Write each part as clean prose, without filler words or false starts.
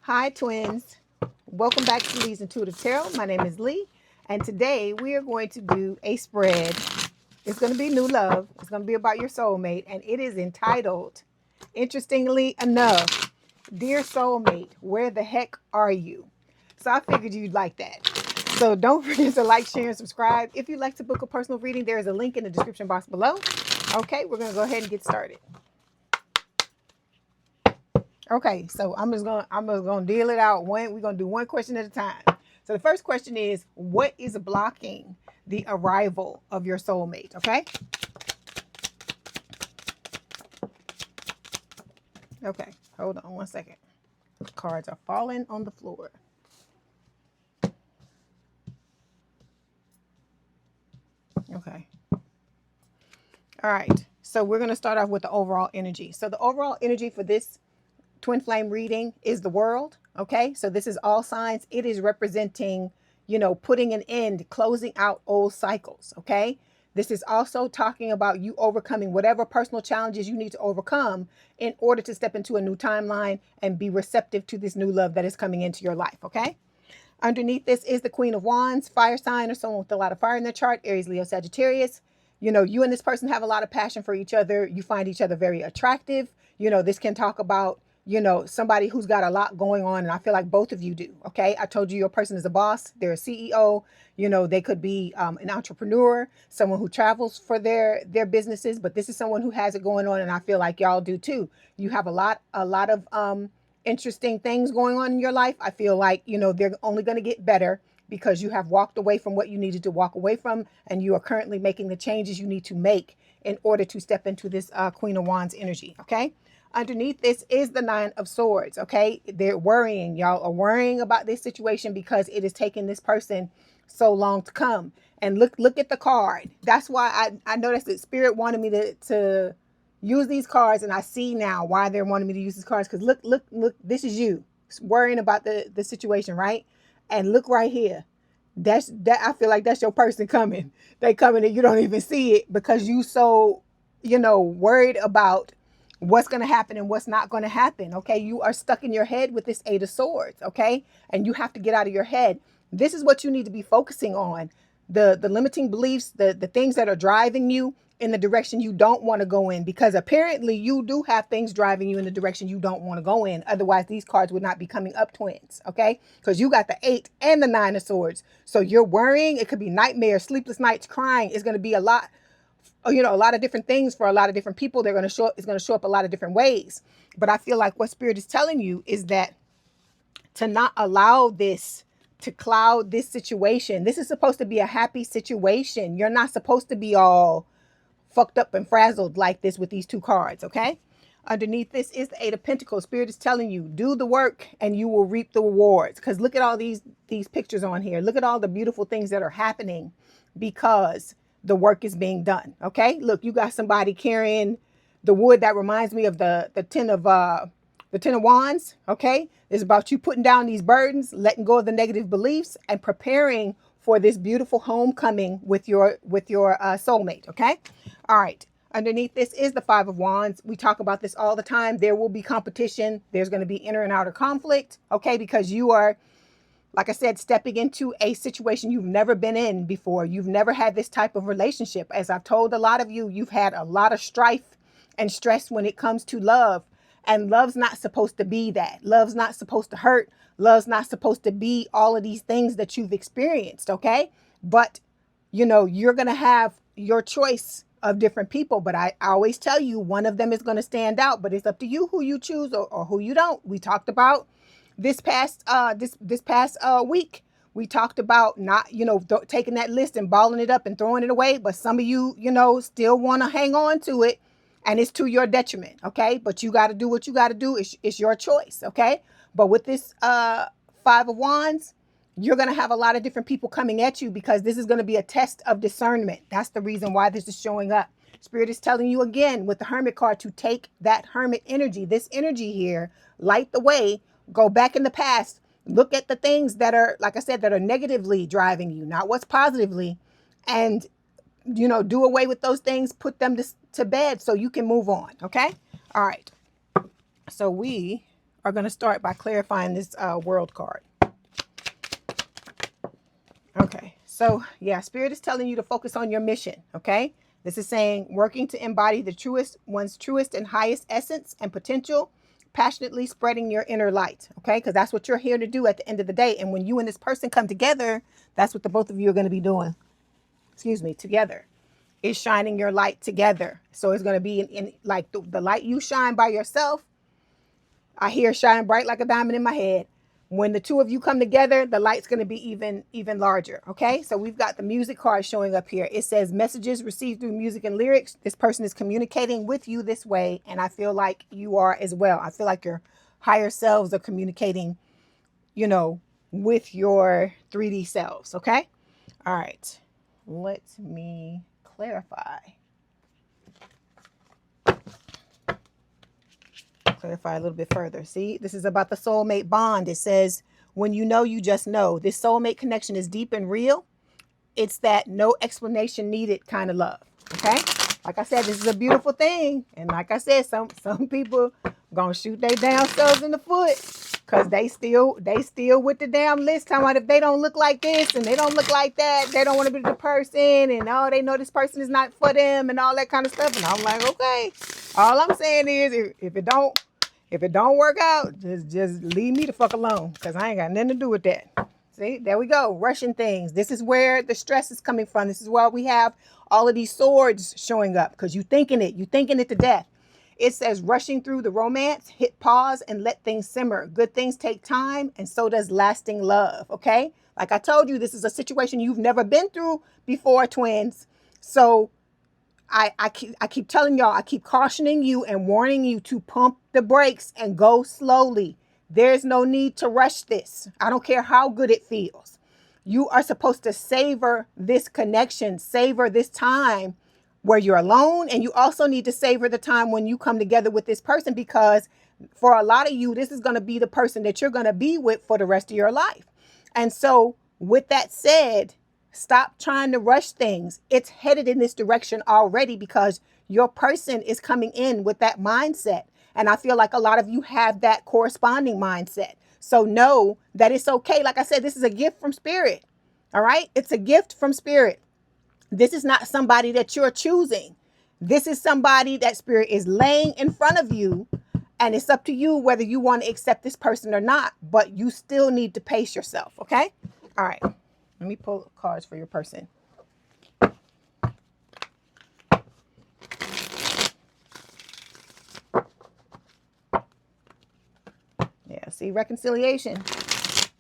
Hi, twins. Welcome back to Leigh's Intuitive Tarot. My name is Leigh, and today we are going to do a spread. It's going to be new love. It's going to be about your soulmate, and it is entitled, interestingly enough, Dear Soulmate, Where the Heck Are You? So I figured you'd like that. So don't forget to like, share, and subscribe. If you'd like to book a personal reading, there is a link in the description box below. Okay, we're going to go ahead and get started. Okay, so I'm just gonna deal it out. We're gonna do one question at a time. So the first question is, what is blocking the arrival of your soulmate? Okay. Okay, hold on one second. The cards are falling on the floor. Okay. All right. So we're gonna start off with the overall energy. So the overall energy for this twin flame reading is the world. Okay, so this is all signs. It is representing, putting an end, closing out old cycles. Okay, this is also talking about you overcoming whatever personal challenges you need to overcome in order to step into a new timeline and be receptive to this new love that is coming into your life. Okay, underneath this is the Queen of Wands, fire sign, or someone with a lot of fire in their chart: Aries, Leo, Sagittarius. You and this person have a lot of passion for each other. You find each other very attractive. This can talk about somebody who's got a lot going on, and I feel like both of you do. Okay, I told you your person is a boss. They're a CEO. They could be an entrepreneur, someone who travels for their businesses, but this is someone who has it going on, and I feel like y'all do too. You have a lot of interesting things going on in your life. I feel like they're only going to get better because you have walked away from what you needed to walk away from, and you are currently making the changes you need to make in order to step into this Queen of Wands energy. Okay. Underneath this is the Nine of Swords. Okay, they're worrying. Y'all are worrying about this situation because it is taking this person so long to come. And look at the card. That's why I noticed that Spirit wanted me to use these cards, and I see now why they're wanting me to use these cards. Because look, this is you worrying about the situation, right? And look right here. That I feel like that's your person coming. They coming and you don't even see it because you so worried about what's going to happen and what's not going to happen. Okay, you are stuck in your head with this Eight of Swords. Okay, and you have to get out of your head. This is what you need to be focusing on: the limiting beliefs, the things that are driving you in the direction you don't want to go in, because apparently you do have things driving you in the direction you don't want to go in. Otherwise these cards would not be coming up, twins. Okay, because you got the Eight and the Nine of Swords. So you're worrying. It could be nightmares, sleepless nights, crying. It's going to be a lot of different things for a lot of different people. It's going to show up a lot of different ways. But I feel like what Spirit is telling you is that to not allow this to cloud this situation. This is supposed to be a happy situation. You're not supposed to be all fucked up and frazzled like this with these two cards. Okay. Underneath this is the Eight of Pentacles. Spirit is telling you, do the work and you will reap the rewards. Because look at all these pictures on here. Look at all the beautiful things that are happening because the work is being done. Okay, look, you got somebody carrying the wood that reminds me of the Ten of Wands. Okay, it's about you putting down these burdens, letting go of the negative beliefs, and preparing for this beautiful homecoming with your soulmate. Okay, all right. Underneath this is the Five of Wands. We talk about this all the time. There will be competition. There's going to be inner and outer conflict. Okay, because you are, like I said, stepping into a situation you've never been in before. You've never had this type of relationship. As I've told a lot of you, you've had a lot of strife and stress when it comes to love. And love's not supposed to be that. Love's not supposed to hurt. Love's not supposed to be all of these things that you've experienced, okay? But, you're going to have your choice of different people. But I always tell you, one of them is going to stand out. But it's up to you who you choose or who you don't. We talked about this past week, we talked about not taking that list and balling it up and throwing it away, but some of you still want to hang on to it, and it's to your detriment. Okay, but you got to do what you got to do. It's your choice. Okay, but with this Five of Wands, you're going to have a lot of different people coming at you because this is going to be a test of discernment. That's the reason why this is showing up. Spirit is telling you again with the Hermit card to take that Hermit energy, this energy here, light the way. Go back in the past. Look at the things that are, like I said, that are negatively driving you, not what's positively. And, do away with those things. Put them to bed so you can move on. Okay. All right. So we are going to start by clarifying this world card. Okay, so yeah, Spirit is telling you to focus on your mission, okay? This is saying working to embody one's truest and highest essence and potential, passionately spreading your inner light, okay? Because that's what you're here to do at the end of the day. And when you and this person come together, that's what the both of you are going to be doing. Excuse me, together. Is shining your light together. So it's going to be in like the light you shine by yourself. I hear shine bright like a diamond in my head. When the two of you come together, the light's going to be even larger. Okay, so we've got the music card showing up here. It says messages received through music and lyrics. This person is communicating with you this way, and I feel like you are as well. I feel like your higher selves are communicating, you know, with your 3D selves. Okay, all right, let me clarify a little bit further. See, this is about the soulmate bond. It says, when you know, you just know. This soulmate connection is deep and real. It's that no explanation needed kind of love. Okay, like I said, this is a beautiful thing. And like I said, some people gonna shoot their damn selves in the foot because they still with the damn list. Talking about if they don't look like this and they don't look like that, they don't want to be the person, and oh, they know this person is not for them and all that kind of stuff. And I'm like, okay, all I'm saying is if it don't work out, just leave me the fuck alone, because I ain't got nothing to do with that. See, there we go. Rushing things. This is where the stress is coming from. This is why we have all of these swords showing up, because you're thinking it to death. It says rushing through the romance, hit pause and let things simmer. Good things take time, and so does lasting love. Okay. Like I told you, this is a situation you've never been through before, twins. So I keep telling y'all, I keep cautioning you and warning you to pump the brakes and go slowly. There's no need to rush this. I don't care how good it feels. You are supposed to savor this connection, savor this time where you're alone. And you also need to savor the time when you come together with this person, because for a lot of you, this is going to be the person that you're going to be with for the rest of your life. And so with that said, stop trying to rush things. It's headed in this direction already, because your person is coming in with that mindset. And I feel like a lot of you have that corresponding mindset. So know that it's okay. Like I said, this is a gift from Spirit. All right. It's a gift from Spirit. This is not somebody that you're choosing. This is somebody that Spirit is laying in front of you. And it's up to you whether you want to accept this person or not. But you still need to pace yourself. Okay. All right. Let me pull cards for your person. Yeah, see, reconciliation.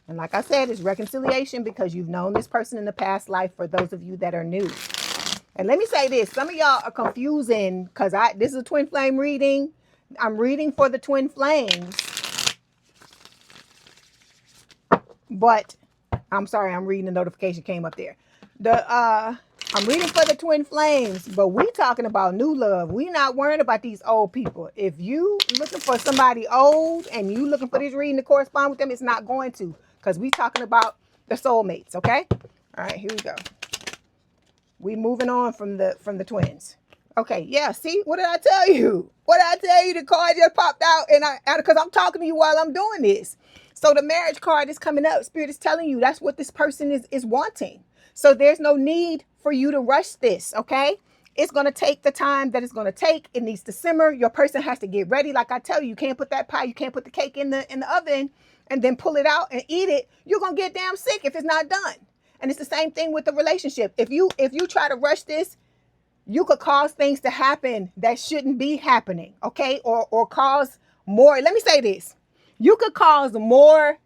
And like I said, it's reconciliation because you've known this person in the past life, for those of you that are new. And let me say this. Some of y'all are confusing, because this is a twin flame reading. I'm reading for the twin flames. But I'm sorry, I'm reading the notification came up there. I'm reading for the twin flames, but we talking about new love. We not worrying about these old people. If you looking for somebody old and you looking for this reading to correspond with them, it's not going to, because we talking about the soulmates. Okay. All right, here we go. We moving on from the twins. Okay. Yeah. See, what did I tell you? What did I tell you? The card just popped out, and because I'm talking to you while I'm doing this. So the marriage card is coming up. Spirit is telling you that's what this person is wanting. So there's no need for you to rush this, okay? It's going to take the time that it's going to take. It needs to simmer. Your person has to get ready. Like I tell you, you can't put that pie, you can't put the cake in the oven and then pull it out and eat it. You're going to get damn sick if it's not done. And it's the same thing with the relationship. If you try to rush this, you could cause things to happen that shouldn't be happening, okay? Or cause more. Let me say this. You could cause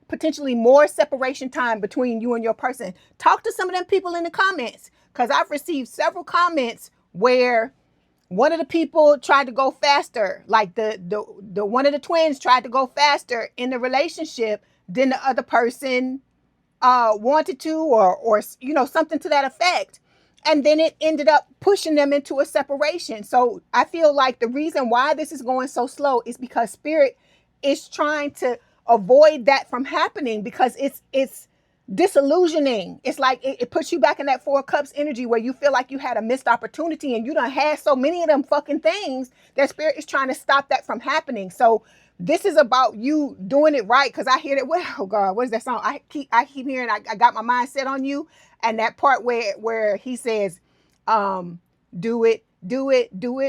potentially more separation time between you and your person. Talk to some of them people in the comments, because I've received several comments where one of the people tried to go faster. Like the one of the twins tried to go faster in the relationship than the other person wanted to, or you know, something to that effect. And then it ended up pushing them into a separation. So I feel like the reason why this is going so slow is because Spirit is trying to avoid that from happening, because it's disillusioning. It's like it puts you back in that 4 cups energy where you feel like you had a missed opportunity and you done had so many of them fucking things that Spirit is trying to stop that from happening. So This is about you doing it right. Because I hear that, well, oh God, what is that song? I keep hearing, I got my mind set on you. And that part where he says, do it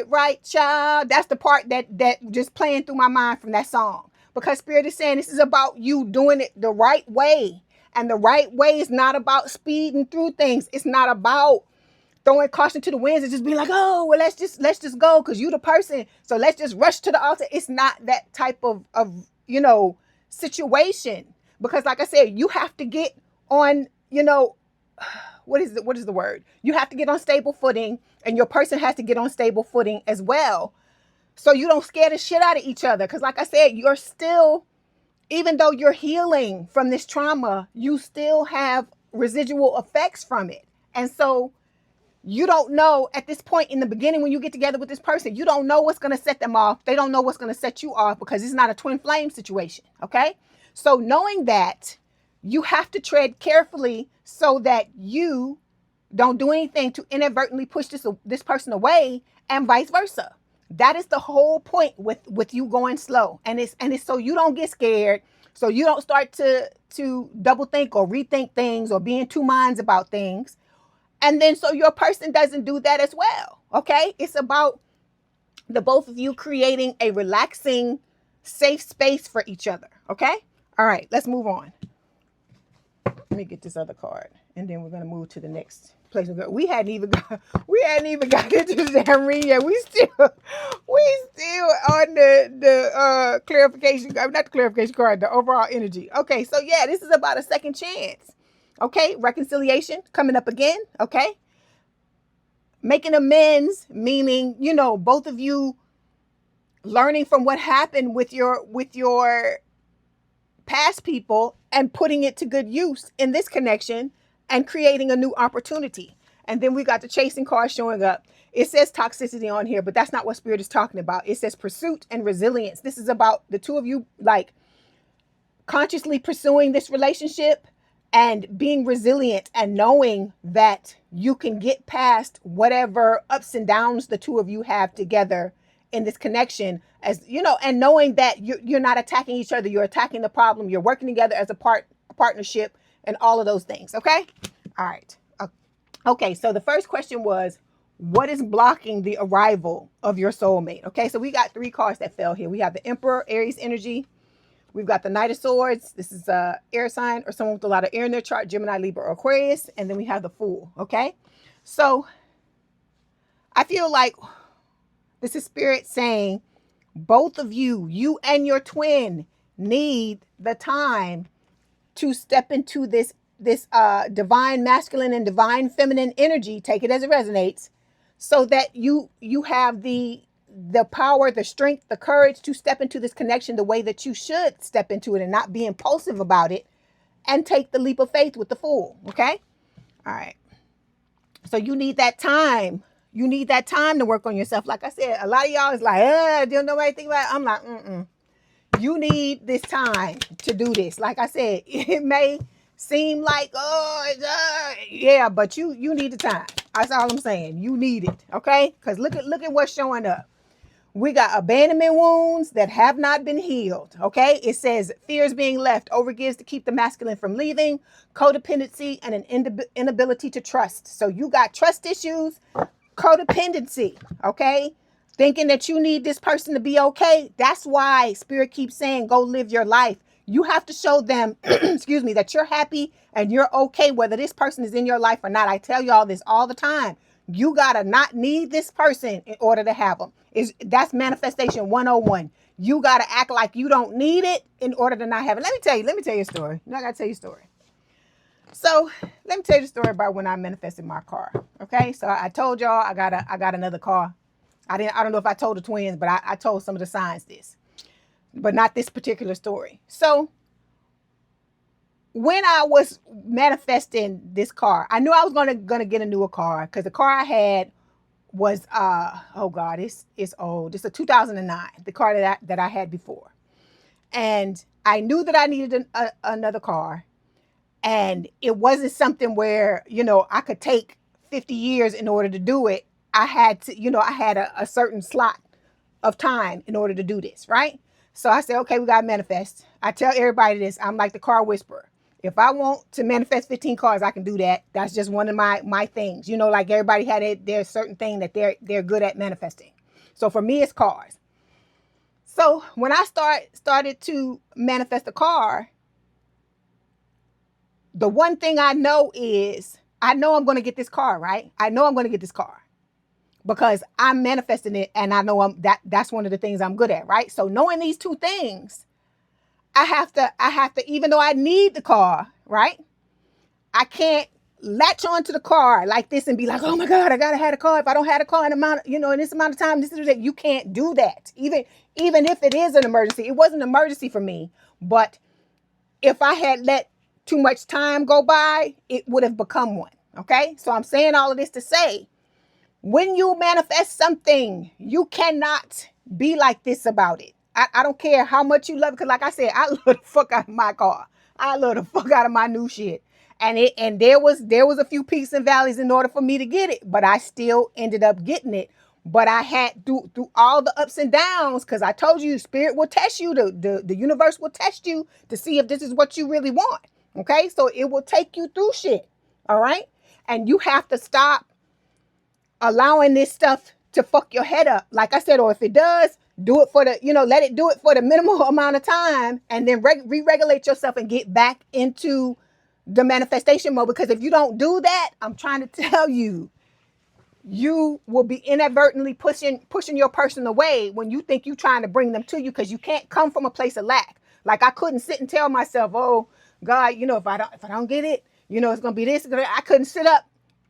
right, child. That's the part that just playing through my mind from that song. Because Spirit is saying this is about you doing it the right way. And the right way is not about speeding through things. It's not about throwing caution to the winds and just be like, oh, well, let's just go because you the person. So let's just rush to the altar. It's not that type of situation. Because like I said, you have to get on, what is the word? You have to get on stable footing, and your person has to get on stable footing as well. So you don't scare the shit out of each other. Because like I said, you're still, even though you're healing from this trauma, you still have residual effects from it. And so you don't know at this point in the beginning when you get together with this person, you don't know what's going to set them off. They don't know what's going to set you off because it's not a twin flame situation. Okay. So knowing that, you have to tread carefully so that you don't do anything to inadvertently push this person away, and vice versa. That is the whole point with you going slow. And it's so you don't get scared. So you don't start to double think or rethink things or be in two minds about things. And then so your person doesn't do that as well. Okay. It's about the both of you creating a relaxing, safe space for each other. Okay. All right. Let's move on. Let me get this other card, and then we're going to move to the next place. We hadn't even got into the damn reading yet. We still on the clarification, not the clarification card, the overall energy. Okay, so yeah, this is about a second chance. Okay, reconciliation coming up again. Okay, making amends, meaning both of you learning from what happened with your past people and putting it to good use in this connection and creating a new opportunity. And then we got the chasing card showing up. It says toxicity on here, but that's not what Spirit is talking about. It says pursuit and resilience. This is about the two of you like consciously pursuing this relationship and being resilient and knowing that you can get past whatever ups and downs the two of you have together in this connection, as and knowing that you're not attacking each other, you're attacking the problem, you're working together as a partnership and all of those things. Okay. All right. Okay. So the first question was, what is blocking the arrival of your soulmate? Okay. So we got 3 cards that fell here. We have the Emperor, Aries energy. We've got the Knight of Swords. This is a air sign or someone with a lot of air in their chart, Gemini, Libra, or Aquarius. And then we have the Fool. Okay. So I feel like this is Spirit saying both of you and your twin need the time to step into this divine masculine and divine feminine energy. Take it as it resonates, so that you have the power, the strength, the courage to step into this connection the way that you should step into it and not be impulsive about it, and take the leap of faith with the Fool. Okay. All right. So you need that time. You need that time to work on yourself. Like I said, a lot of y'all is like, don't nobody think about it. I'm like, You need this time to do this. Like I said, it may seem like, yeah, but you need the time. That's all I'm saying. You need it. Okay. Because look at what's showing up. We got abandonment wounds that have not been healed. Okay. It says fears being left, overgives to keep the masculine from leaving, codependency, and an inability to trust. So you got trust issues, codependency. Okay. Thinking that you need this person to be okay. That's why Spirit keeps saying, go live your life. You have to show them, excuse me, that you're happy and you're okay, whether this person is in your life or not. I tell y'all this all the time. You gotta not need this person in order to have them. That's manifestation 101. You gotta act like you don't need it in order to not have it. Let me tell you a story. I gotta tell you a story. So let me tell you the story about when I manifested my car. Okay, so I told y'all I got another car. I don't know if I told the twins, but I told some of the signs this, but not this particular story. So when I was manifesting this car, I knew I was gonna get a newer car, because the car I had was it's old. It's a 2009, the car that I had before, and I knew that I needed another car, and it wasn't something where I could take 50 years in order to do it. I had to, I had a certain slot of time in order to do this, right? So I said, okay, we got to manifest. I tell everybody this. I'm like the car whisperer. If I want to manifest 15 cars, I can do that. That's just one of my things. You know, like everybody had their certain thing that they're good at manifesting. So for me, it's cars. So when I started to manifest a car, the one thing I know is I know I'm going to get this car, right? I know I'm going to get this car because I'm manifesting it, and I know that's one of the things I'm good at, right? So knowing these two things, I have to, even though I need the car, right? I can't latch onto the car like this and be like, oh my God, I gotta have a car. If I don't have a car in in this amount of time, this is that. You can't do that. Even if it is an emergency, it wasn't an emergency for me. But if I had let too much time go by, it would have become one. Okay. So I'm saying all of this to say, when you manifest something, you cannot be like this about it. I don't care how much you love it. Because like I said, I love the fuck out of my car. I love the fuck out of my new shit. And there was a few peaks and valleys in order for me to get it. But I still ended up getting it. But I had through all the ups and downs, because I told you, spirit will test you. The universe will test you to see if this is what you really want. Okay? So it will take you through shit. All right? And you have to stop allowing this stuff to fuck your head up. Like I said, or if it does, do it for let it do it for the minimal amount of time, and then re-regulate yourself and get back into the manifestation mode. Because if you don't do that, I'm trying to tell you, you will be inadvertently pushing your person away when you think you're trying to bring them to you, because you can't come from a place of lack. Like I couldn't sit and tell myself, oh God, if I don't get it, it's gonna be this. I couldn't sit up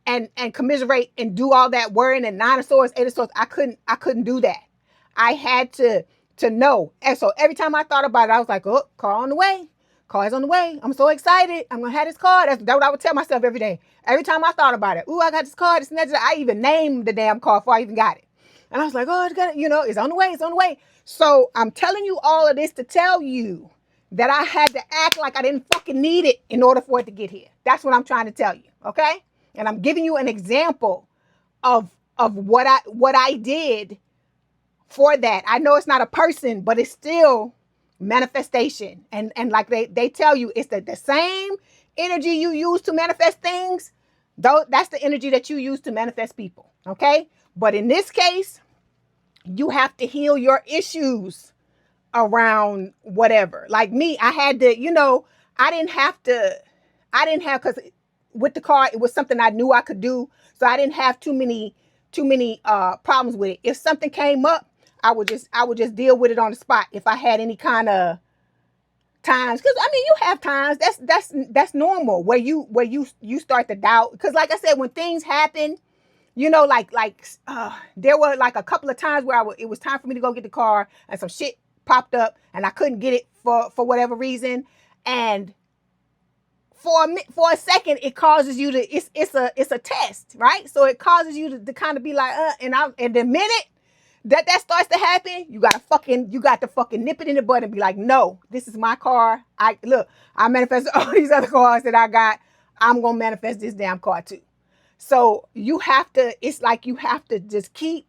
and commiserate and do all that worrying and 9 of swords, 8 of swords. I couldn't do that. I had to know. And so every time I thought about it, I was like, oh, car on the way. Car is on the way. I'm so excited. I'm going to have this car. That's what I would tell myself every day. Every time I thought about it. Ooh, I got this car. This and that. I even named the damn car before I even got it. And I was like, oh, it's got it. It's on the way. It's on the way. So I'm telling you all of this to tell you that I had to act like I didn't fucking need it in order for it to get here. That's what I'm trying to tell you. Okay? And I'm giving you an example of what I did for that. I know it's not a person, but it's still manifestation. And like they tell you, it's the same energy you use to manifest things. Though that's the energy that you use to manifest people. Okay. But in this case, you have to heal your issues around whatever. Like me, I had to, because with the car, it was something I knew I could do. So I didn't have too many problems with it. If something came up, I would just deal with it on the spot. If I had any kind of times, because you have times that's normal where you start to doubt. Because like I said, when things happen, there were like a couple of times where it was time for me to go get the car, and some shit popped up, and I couldn't get it for whatever reason, and for a second, it causes you to it's a test, right? So it causes you to kind of be like, and the minute that starts to happen, you got to fucking nip it in the bud and be like, no, this is my car. I manifested all these other cars that I got. I'm going to manifest this damn car too. So it's like you have to just keep,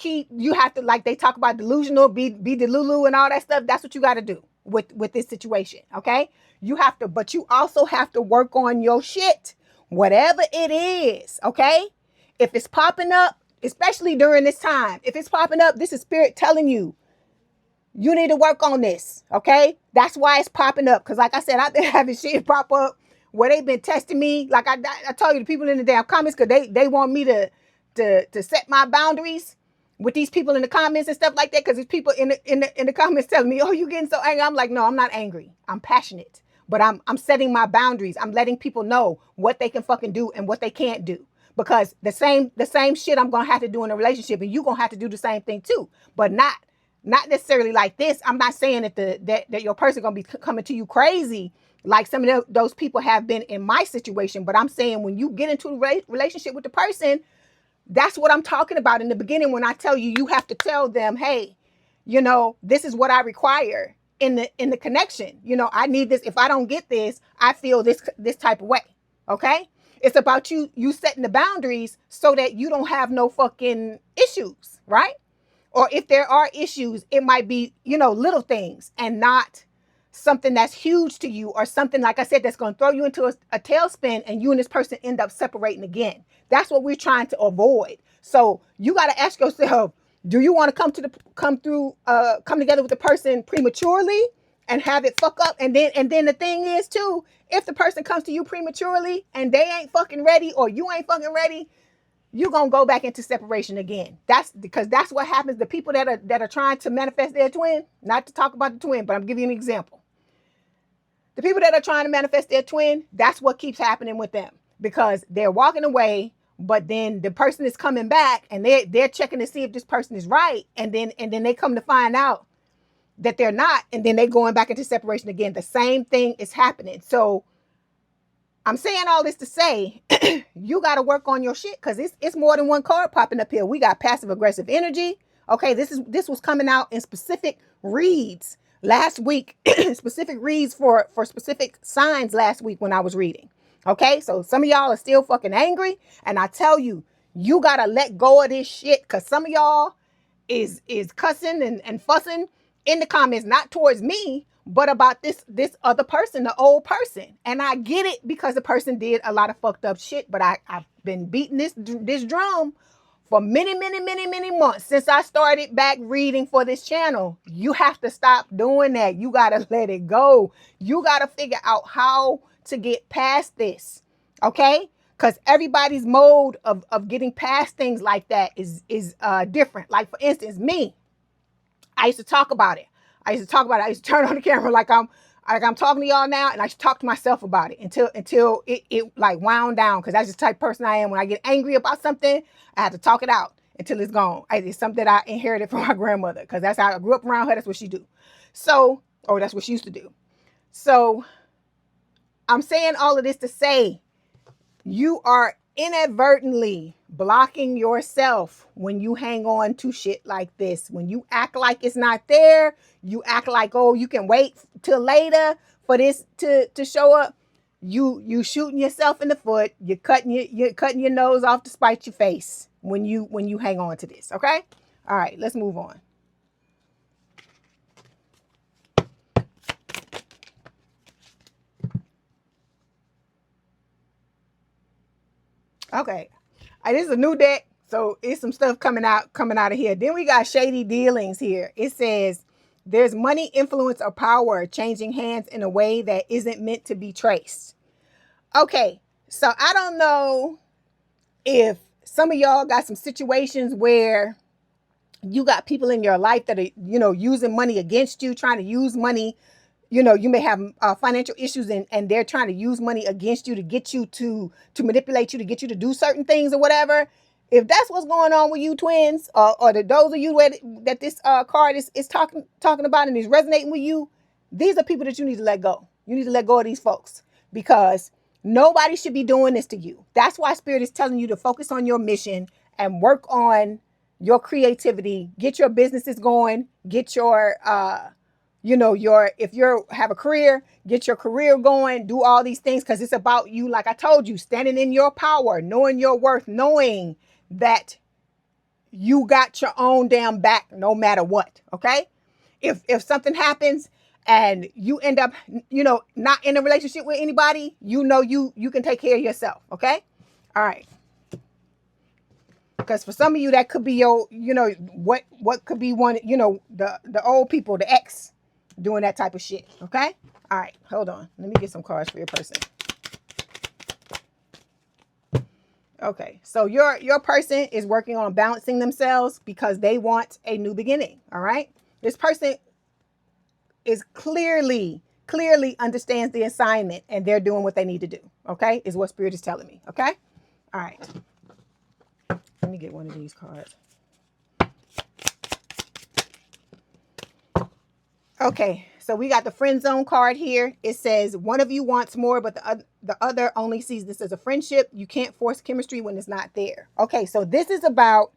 you have to, like they talk about delusional, be delulu and all that stuff. That's what you got to do with this situation. Okay. But you also have to work on your shit, whatever it is. Okay. If it's popping up, especially during this time, if it's popping up, this is spirit telling you, you need to work on this. Okay. That's why it's popping up. Cause like I said, I've been having shit pop up where they've been testing me. Like I told you, the people in the damn comments, cause they want me to set my boundaries with these people in the comments and stuff like that. Cause there's people in the comments telling me, oh, you getting so angry. I'm like, no, I'm not angry. I'm passionate, but I'm setting my boundaries. I'm letting people know what they can fucking do and what they can't do. Because the same shit I'm gonna have to do in a relationship, and you gonna have to do the same thing too, but not necessarily like this. I'm not saying that your person gonna be coming to you crazy like some of those people have been in my situation, but I'm saying when you get into a relationship with the person, that's what I'm talking about in the beginning. When I tell you, you have to tell them, hey, this is what I require in the connection. I need this. If I don't get this, I feel this type of way. Okay. It's about you setting the boundaries so that you don't have no fucking issues, right? Or if there are issues, it might be, you know, little things and not something that's huge to you, or something, like I said, that's going to throw you into a tailspin and you and this person end up separating again. That's what we're trying to avoid. So you got to ask yourself, do you want to come together with the person prematurely and have it fuck up? And then the thing is too, if the person comes to you prematurely and they ain't fucking ready, or you ain't fucking ready, you're going to go back into separation again. That's because that's what happens. The people that are trying to manifest their twin, not to talk about the twin, but I'm giving you an example. The people that are trying to manifest their twin, that's what keeps happening with them, because they're walking away, but then the person is coming back and they're checking to see if this person is right. And then they come to find out that they're not. And then they're going back into separation again. The same thing is happening. So I'm saying all this to say, you got to work on your shit, because it's more than one card popping up here. We got passive aggressive energy. Okay, this was coming out in specific reads last week, specific reads for specific signs last week when I was reading. Okay, so some of y'all are still fucking angry, and I tell you, you got to let go of this shit, because some of y'all is cussing and fussing in the comments, not towards me, but about this other person, the old person. And I get it, because the person did a lot of fucked up shit, but I've been beating this drum for many months since I started back reading for this channel. You have to stop doing that. You got to let it go. You got to figure out how to get past this. Okay? Because everybody's mode of getting past things like that is different. Like, for instance, me, I used to talk about it. I used to turn on the camera like I'm talking to y'all now, and I used to talk to myself about it until it like wound down, because that's the type of person I am. When I get angry about something, I have to talk it out until it's gone. It's something that I inherited from my grandmother, because that's how I grew up around her. That's what she do. So, or that's what she used to do. So I'm saying all of this to say, you are inadvertently blocking yourself when you hang on to shit like this. When you act like it's not there, you act like, oh, you can wait till later for this to show up. You shooting yourself in the foot. You're cutting your nose off to spite your face when you hang on to this. Okay? All right, let's move on. Okay, this is a new deck, so it's some stuff coming out of here. Then we got shady dealings here. It says there's money, influence, or power changing hands in a way that isn't meant to be traced. Okay, so I don't know if some of y'all got some situations where you got people in your life that are, you know, using money against you, trying to use money. You know, you may have financial issues, and they're trying to use money against you to get you to manipulate you, to get you to do certain things or whatever. If that's what's going on with you twins, or those of you that this card is talking about and is resonating with you, these are people that you need to let go. You need to let go of these folks, because nobody should be doing this to you. That's why Spirit is telling you to focus on your mission and work on your creativity, get your businesses going, get your if you have a career, get your career going, do all these things, because it's about you. Like I told you, standing in your power, knowing your worth, knowing that you got your own damn back no matter what. Okay. If something happens and you end up, not in a relationship with anybody, you can take care of yourself. Okay. All right. Because for some of you, that could be your, what could be one, the old people, the ex, doing that type of shit. Okay. All right. Hold on. Let me get some cards for your person. Okay. So your person is working on balancing themselves because they want a new beginning. All right. This person is clearly understands the assignment, and they're doing what they need to do. Okay. Is what Spirit is telling me. Okay. All right. Let me get one of these cards. Okay, so we got the friend zone card here. It says one of you wants more, but the other only sees this as a friendship. You can't force chemistry when it's not there. Okay, so this is about,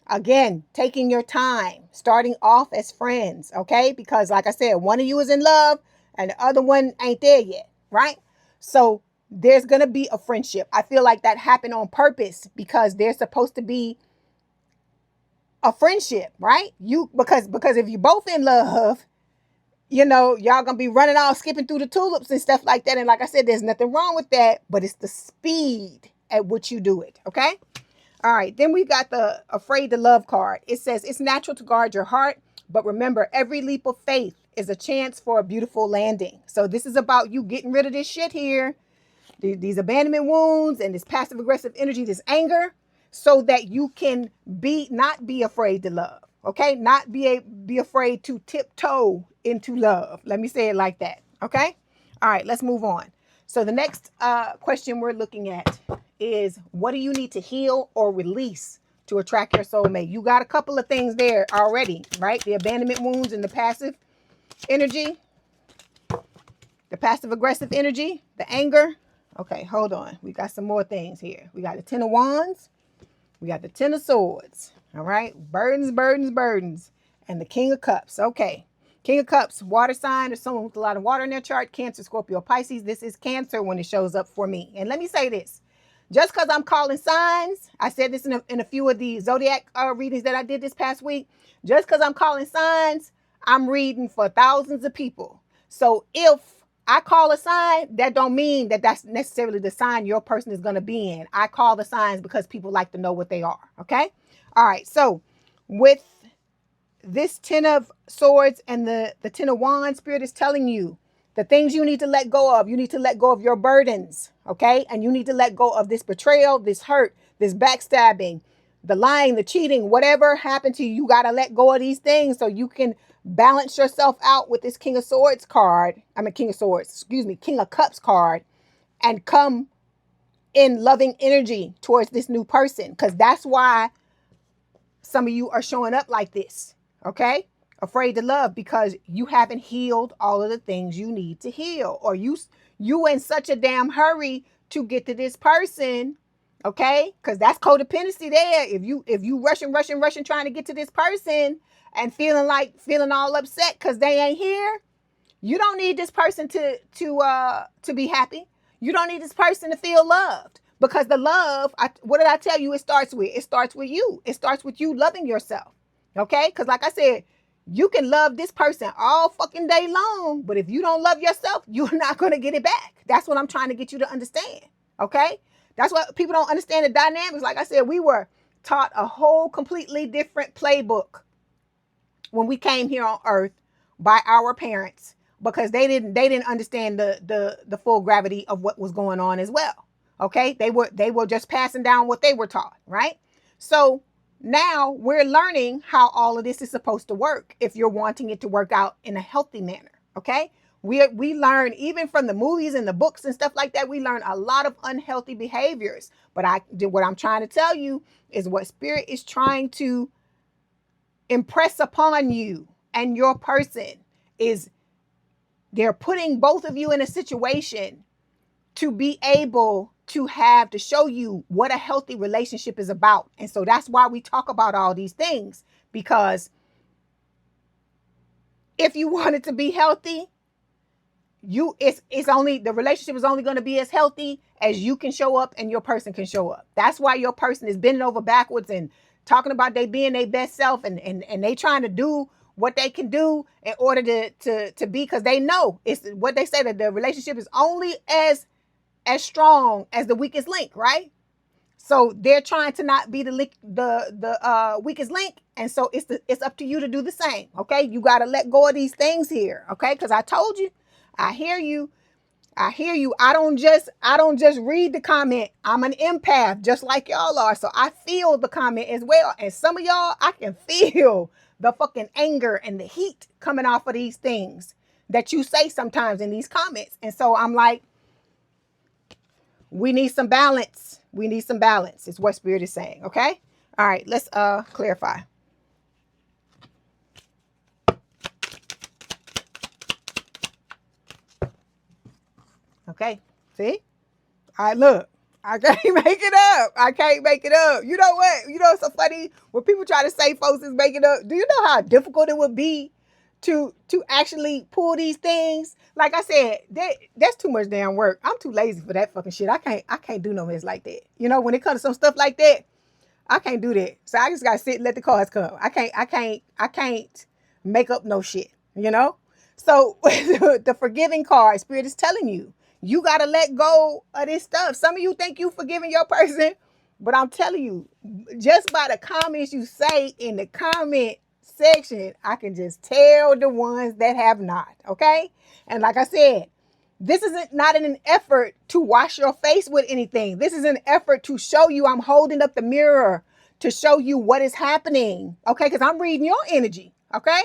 again, taking your time, starting off as friends, okay? Because like I said, one of you is in love and the other one ain't there yet, right? So there's going to be a friendship. I feel like that happened on purpose, because there's supposed to be a friendship, right? Because if you both in love, you know, y'all gonna be running all skipping through the tulips and stuff like that. And like I said, there's nothing wrong with that, but it's the speed at which you do it. Okay. All right. Then we got the afraid to love card. It says it's natural to guard your heart, but remember, every leap of faith is a chance for a beautiful landing. So this is about you getting rid of this shit here, these abandonment wounds and this passive aggressive energy, this anger, so that you can not be afraid to love. Okay, not be afraid to tiptoe into love. Let me say it like that. Okay. All right, let's move on. So the next question we're looking at is, what do you need to heal or release to attract your soulmate? You got a couple of things there already, right? The abandonment wounds and the passive energy, the passive aggressive energy, the anger. Okay, hold on. We got some more things here. We got the Ten of Wands. We got the Ten of Swords. All right. Burdens, burdens, burdens. And the King of Cups. Okay. King of Cups, water sign, or someone with a lot of water in their chart. Cancer, Scorpio, Pisces. This is Cancer when it shows up for me. And let me say this. Just because I'm calling signs, I said this in a few of the zodiac readings that I did this past week. Just because I'm calling signs, I'm reading for thousands of people. So if I call a sign, that don't mean that that's necessarily the sign your person is going to be in. I call the signs because people like to know what they are. Okay. All right. So with this Ten of Swords and the Ten of Wands, Spirit is telling you the things you need to let go of. You need to let go of your burdens. Okay. And you need to let go of this betrayal, this hurt, this backstabbing, the lying, the cheating, whatever happened to you. You got to let go of these things so you can balance yourself out with this King of Swords card. King of Cups card, and come in loving energy towards this new person. Because that's why some of you are showing up like this. Okay. Afraid to love because you haven't healed all of the things you need to heal, or you in such a damn hurry to get to this person. Okay. Because that's codependency there. If you rushing trying to get to this person and feeling all upset because they ain't here, you don't need this person to be happy. You don't need this person to feel loved, because the love, what did I tell you? It starts with you. It starts with you loving yourself. Okay. Because like I said, you can love this person all fucking day long, but if you don't love yourself, you're not going to get it back. That's what I'm trying to get you to understand. Okay. That's what people don't understand, the dynamics. Like I said, we were taught a whole completely different playbook when we came here on earth by our parents, because they didn't understand the full gravity of what was going on as well. Okay. They were just passing down what they were taught. Right. So now we're learning how all of this is supposed to work if you're wanting it to work out in a healthy manner. Okay. We learn, even from the movies and the books and stuff like that, we learn a lot of unhealthy behaviors. But what I'm trying to tell you is what Spirit is trying to impress upon you and your person is they're putting both of you in a situation to be able to show you what a healthy relationship is about. And so that's why we talk about all these things, because if you want it to be healthy, the relationship is only going to be as healthy as you can show up and your person can show up. That's why your person is bending over backwards and talking about they being their best self, and they trying to do what they can do in order to be, because they know it's what they say, that the relationship is only as strong as the weakest link, right? So they're trying to not be the weakest link, and so it's up to you to do the same. Okay, you got to let go of these things here. Okay, because I told you, I hear you. I don't just read the comment. I'm an empath, just like y'all are. So I feel the comment as well. And some of y'all, I can feel the fucking anger and the heat coming off of these things that you say sometimes in these comments. And so I'm like, we need some balance. We need some balance. It's what Spirit is saying. Okay. All right. Let's clarify. Okay. See? All right, look. I can't make it up. I can't make it up. You know what? You know what's so funny? When people try to say folks is making up, do you know how difficult it would be to actually pull these things? Like I said, that's too much damn work. I'm too lazy for that fucking shit. I can't do no mess like that. You know, when it comes to some stuff like that, I can't do that. So I just gotta sit and let the cards come. I can't make up no shit, you know? So the forgiving card, Spirit is telling you, you gotta let go of this stuff. Some of you think you forgiving your person, but I'm telling you, just by the comments you say in the comment section, I can just tell the ones that have not, okay? And like I said, this isn't not an effort to wash your face with anything. This is an effort to show you I'm holding up the mirror to show you what is happening. Okay, because I'm reading your energy. Okay.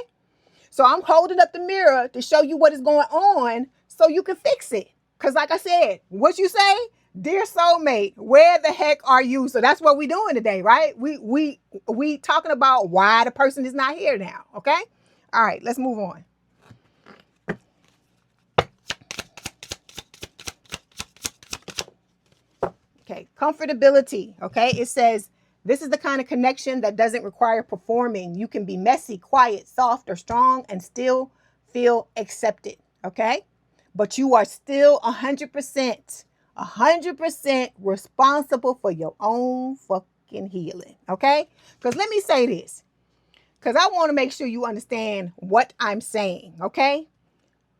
So I'm holding up the mirror to show you what is going on so you can fix it. Because like I said, what you say, dear soulmate, where the heck are you? So that's what we're doing today, right? We talking about why the person is not here now. Okay. All right, let's move on. Okay, comfortability. Okay, it says this is the kind of connection that doesn't require performing. You can be messy, quiet, soft, or strong and still feel accepted. Okay, but you are still 100% responsible for your own fucking healing. Okay, because let me say this, because I want to make sure you understand what I'm saying. Okay,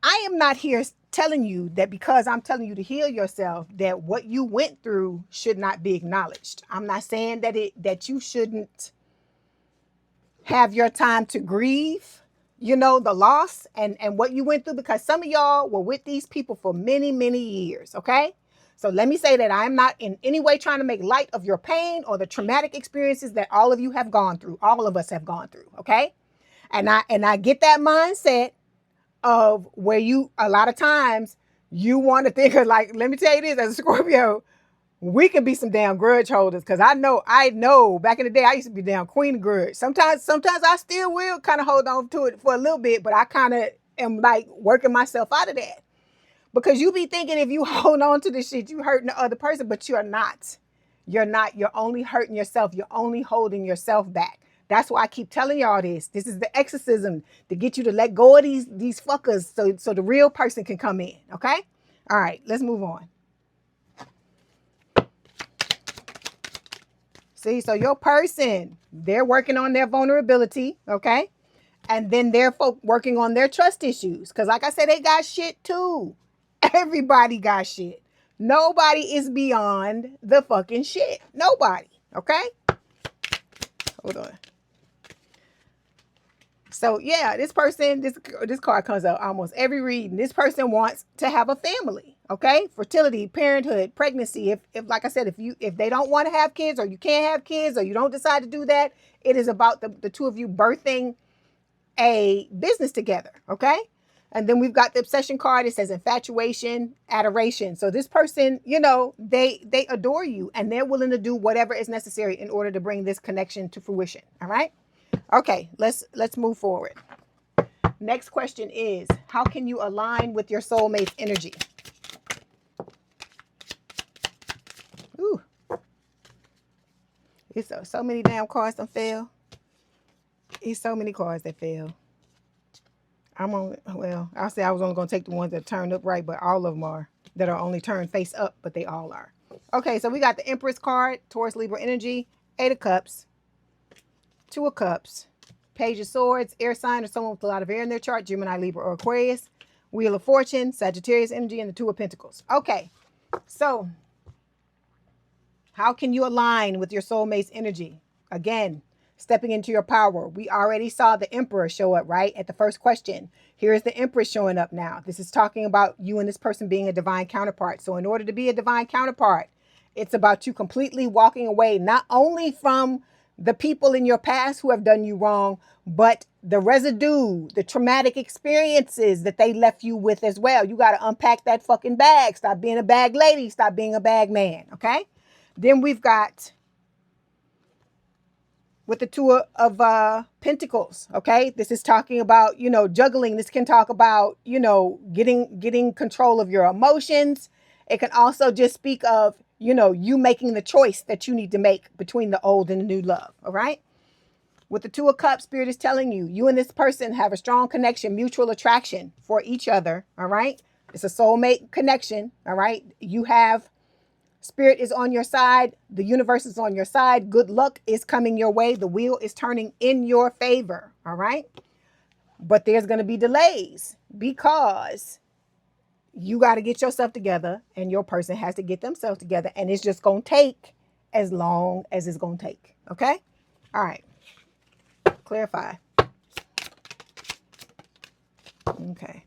I am not here telling you that because I'm telling you to heal yourself, that what you went through should not be acknowledged. I'm not saying that you shouldn't have your time to grieve, you know, the loss and what you went through, because some of y'all were with these people for many, many years. Okay. So let me say that I'm not in any way trying to make light of your pain or the traumatic experiences that all of you have gone through. All of us have gone through. Okay. And I get that mindset of where you, a lot of times you want to think of, like, let me tell you this, as a Scorpio, we can be some damn grudge holders. Cause I know back in the day, I used to be damn queen of grudge. Sometimes I still will kind of hold on to it for a little bit, but I kind of am like working myself out of that, because you be thinking if you hold on to this shit, you hurting the other person, but you're not. You're only hurting yourself. You're only holding yourself back. That's why I keep telling y'all this. This is the exorcism to get you to let go of these fuckers so the real person can come in. Okay? All right, let's move on. See, so your person, they're working on their vulnerability, okay? And then they're working on their trust issues. Because like I said, they got shit too. Everybody got shit. Nobody is beyond the fucking shit. Nobody, okay? Hold on. So yeah, this person, this card comes up almost every reading. This person wants to have a family, okay? Fertility, parenthood, pregnancy. If like I said, if they don't want to have kids, or you can't have kids, or you don't decide to do that, it is about the two of you birthing a business together, okay? And then we've got the obsession card. It says infatuation, adoration. So this person, you know, they adore you and they're willing to do whatever is necessary in order to bring this connection to fruition. All right. Okay, let's move forward. Next question is, how can you align with your soulmate's energy? Ooh. It's so many damn cards that fail. It's so many cards that fail. I'll say I was only going to take the ones that turned up right, but all of them are, that are only turned face up, but they all are. Okay, so we got the Empress card, Taurus, Libra energy, 8 of Cups, 2 of Cups, Page of Swords, air sign or someone with a lot of air in their chart, Gemini, Libra, or Aquarius, Wheel of Fortune, Sagittarius energy, and the 2 of Pentacles. Okay, so how can you align with your soulmate's energy? Again, stepping into your power. We already saw the Emperor show up, right? At the first question. Here's the Empress showing up now. This is talking about you and this person being a divine counterpart. So in order to be a divine counterpart, it's about you completely walking away, not only from the people in your past who have done you wrong, but the residue, the traumatic experiences that they left you with as well. You got to unpack that fucking bag. Stop being a bag lady. Stop being a bag man. Okay? Then we've got with the 2 of Pentacles. Okay? This is talking about, you know, juggling. This can talk about, you know, getting control of your emotions. It can also just speak of, you know, you making the choice that you need to make between the old and the new love. All right? With the 2 of Cups, Spirit is telling you, you and this person have a strong connection, mutual attraction for each other. All right? It's a soulmate connection. All right? You have Spirit is on your side. The universe is on your side. Good luck is coming your way. The wheel is turning in your favor. All right. But there's going to be delays because you got to get yourself together and your person has to get themselves together. And it's just going to take as long as it's going to take. Okay. All right. Clarify. Okay.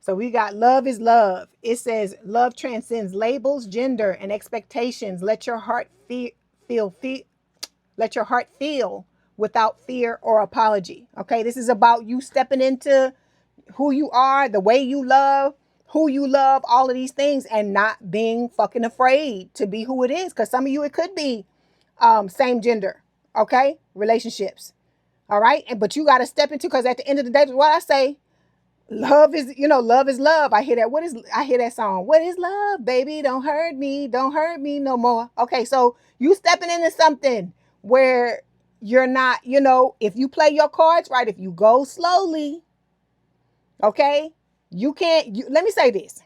So we got love is love. It says love transcends labels, gender, and expectations. Let your heart let your heart feel without fear or apology. Okay, this is about you stepping into who you are, the way you love, who you love, all of these things, and not being fucking afraid to be who it is. Because some of you, it could be same gender, okay, relationships. All right, but you got to step into, because at the end of the day, what I say, love is, love is love. I hear that. I hear that song. What is love, baby? Don't hurt me no more. Okay, so you stepping into something where you're not, if you play your cards right, if you go slowly, okay, let me say this.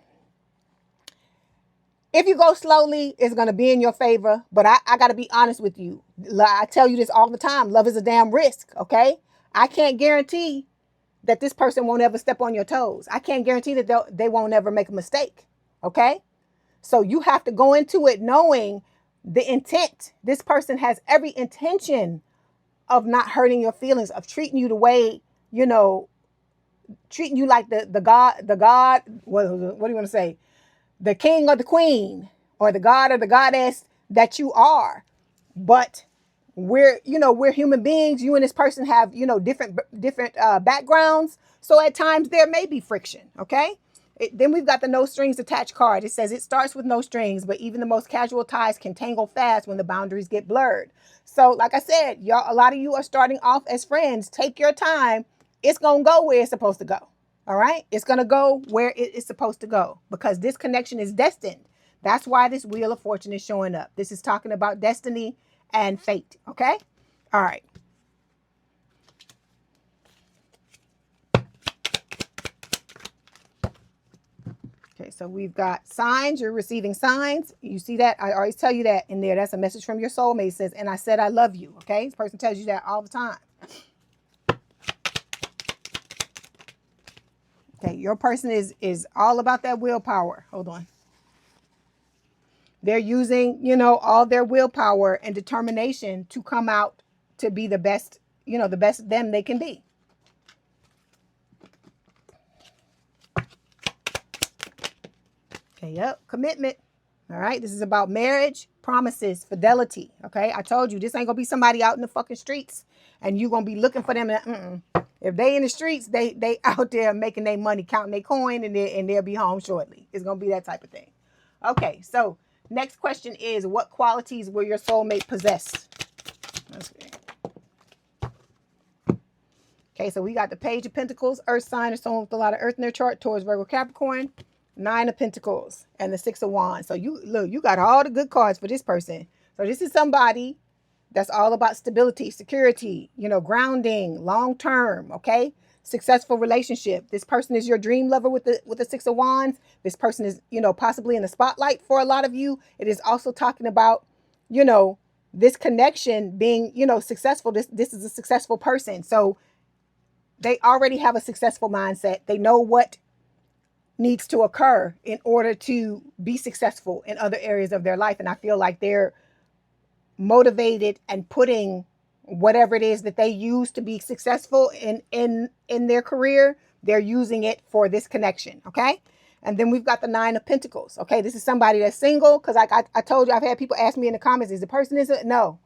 If you go slowly, it's going to be in your favor. But I got to be honest with you. I tell you this all the time. Love is a damn risk, okay? I can't guarantee that this person won't ever step on your toes. I can't guarantee that they won't ever make a mistake, okay? So you have to go into it knowing the intent. This person has every intention of not hurting your feelings, of treating you the way, treating you like the God, what do you want to say? The king or the queen, or the god or the goddess that you are. But we're human beings. You and this person have, different backgrounds. So at times there may be friction. Okay. Then we've got the no strings attached card. It says it starts with no strings, but even the most casual ties can tangle fast when the boundaries get blurred. So like I said, a lot of you are starting off as friends. Take your time. It's going to go where it's supposed to go. All right. It's going to go where it is supposed to go, because this connection is destined. That's why this Wheel of Fortune is showing up. This is talking about destiny and fate. Okay. All right. Okay. So we've got signs. You're receiving signs. You see that? I always tell you that in there. That's a message from your soulmate. It says, and I said, I love you. Okay. This person tells you that all the time. Okay, your person is all about that willpower. Hold on. They're using, all their willpower and determination to come out to be the best, the best them they can be. Okay, yep, commitment. All right, this is about marriage, promises, fidelity. Okay, I told you this ain't gonna be somebody out in the fucking streets and you gonna be looking for them. If they in the streets, they out there making their money, counting their coin, and they'll be home shortly. It's gonna be that type of thing. Okay, so next question is, what qualities will your soulmate possess? Okay, so we got the Page of Pentacles, Earth sign, or someone with a lot of Earth in their chart, Taurus, Virgo, Capricorn, Nine of Pentacles, and the Six of Wands. So you got all the good cards for this person. So this is somebody that's all about stability, security, grounding, long term, okay? Successful relationship. This person is your dream lover with the Six of Wands. This person is, possibly in the spotlight for a lot of you. It is also talking about, this connection being, successful. This is a successful person. So they already have a successful mindset. They know what needs to occur in order to be successful in other areas of their life. And I feel like they're motivated and putting whatever it is that they use to be successful in their career, they're using it for this connection. Okay. And then we've got the Nine of Pentacles. Okay. This is somebody that's single. Cause I told you, I've had people ask me in the comments, is the person no,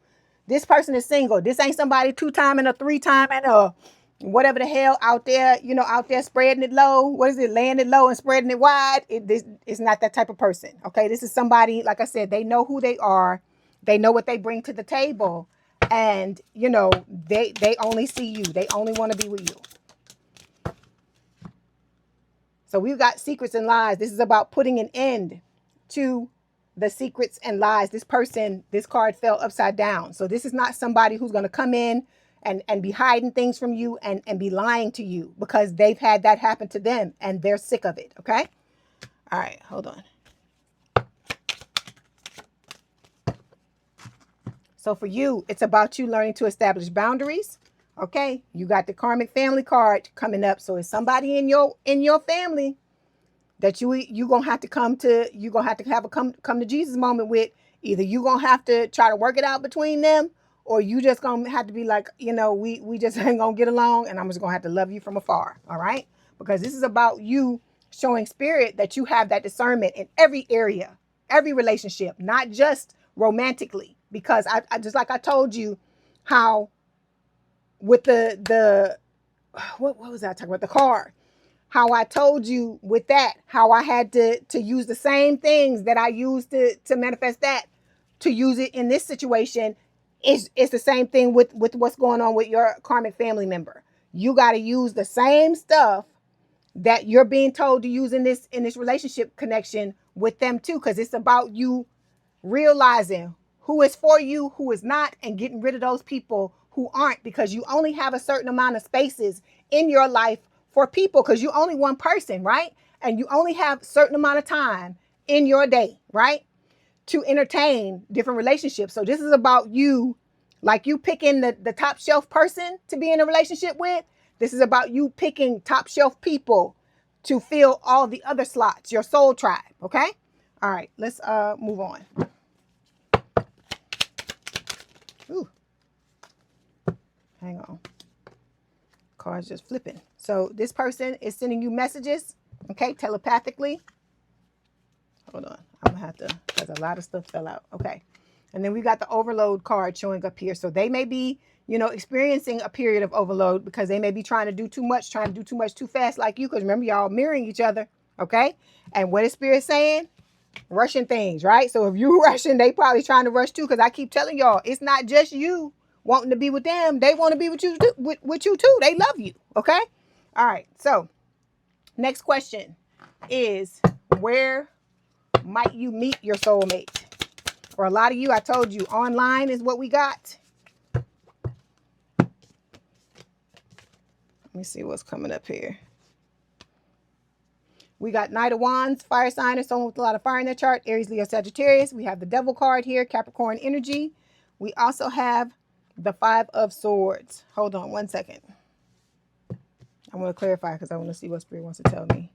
this person is single. This ain't somebody 2-time and a 3-time and a whatever the hell out there, out there spreading it low. What is it? Laying it low and spreading it wide. This is not that type of person. Okay. This is somebody, like I said, they know who they are. They know what they bring to the table. And, they only see you. They only want to be with you. So we've got secrets and lies. This is about putting an end to the secrets and lies. This person, this card fell upside down. So this is not somebody who's going to come in and be hiding things from you and be lying to you, because they've had that happen to them and they're sick of it. Okay. All right. Hold on. So for you, it's about you learning to establish boundaries. Okay, you got the karmic family card coming up. So it's somebody in your family that you gonna have to have a come to Jesus moment with. Either you gonna have to try to work it out between them, or you just gonna have to be like, we just ain't gonna get along, and I'm just gonna have to love you from afar. All right, because this is about you showing spirit that you have that discernment in every area, every relationship, not just romantically. Because I just, like I told you, how with the what was I talking about, the card, how I told you with that, how I had to use the same things that I used to manifest that, to use it in this situation. It's the same thing with what's going on with your karmic family member. You got to use the same stuff that you're being told to use in this relationship connection with them too, because it's about you realizing who is for you, who is not, and getting rid of those people who aren't, because you only have a certain amount of spaces in your life for people, because you only one person, right? And you only have a certain amount of time in your day, right, to entertain different relationships. So this is about you, like you picking the top shelf person to be in a relationship with. This is about you picking top shelf people to fill all the other slots, your soul tribe. Okay. All right, let's move on. Ooh. Hang on. Cards just flipping. So this person is sending you messages, okay, telepathically. Hold on. I'm gonna have to, because a lot of stuff fell out. Okay. And then we got the overload card showing up here. So they may be, experiencing a period of overload, because they may be trying to do too much too fast, like you, because remember, y'all mirroring each other. Okay. And what is Spirit saying? Rushing things, right? So if you rushing, they probably trying to rush too, because I keep telling y'all, it's not just you wanting to be with them. They want to be with you, with you too. They love you. Okay. All right. So next question is, where might you meet your soulmate? For a lot of you, I told you, online is what we got. Let me see what's coming up here. We got Knight of Wands, fire sign, or someone with a lot of fire in their chart, Aries, Leo, Sagittarius. We have the Devil card here, Capricorn energy. We also have the Five of Swords. Hold on one second. I want to clarify, because I want to see what Spirit wants to tell me.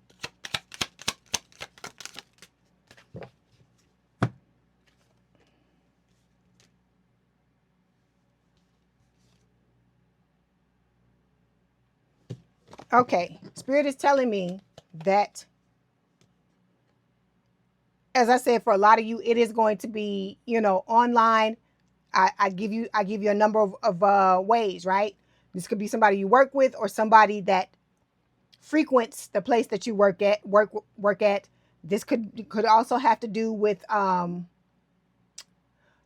Okay, Spirit is telling me that, as I said, for a lot of you, it is going to be, online. I give you a number of ways, right? This could be somebody you work with, or somebody that frequents the place that you work at. This could also have to do with